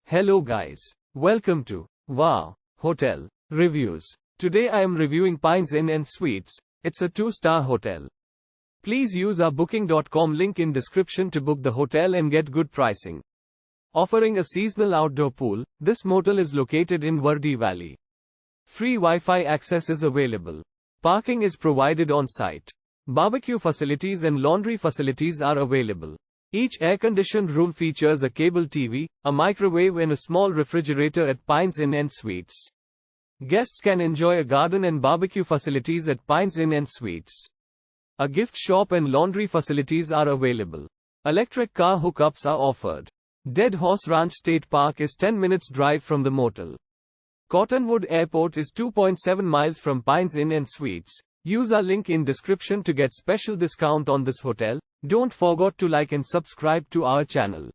Hello guys. Welcome to Wow Hotel Reviews. Today I am reviewing Pines Inn and Suites. It's a 2-star hotel. Please use our booking.com link in description to book the hotel and get good pricing. Offering a seasonal outdoor pool, this motel is located in Verde Valley. Free Wi-Fi access is available. Parking is provided on site. Barbecue facilities and laundry facilities are available. Each air-conditioned room features a cable TV, a microwave and a small refrigerator at Pines Inn and Suites. Guests can enjoy a garden and barbecue facilities at Pines Inn and Suites. A gift shop and laundry facilities are available. Electric car hookups are offered. Dead Horse Ranch State Park is 10 minutes drive from the motel. Cottonwood Airport is 2.7 miles from Pines Inn and Suites. Use our link in description to get special discount on this hotel. Don't forget to like and subscribe to our channel.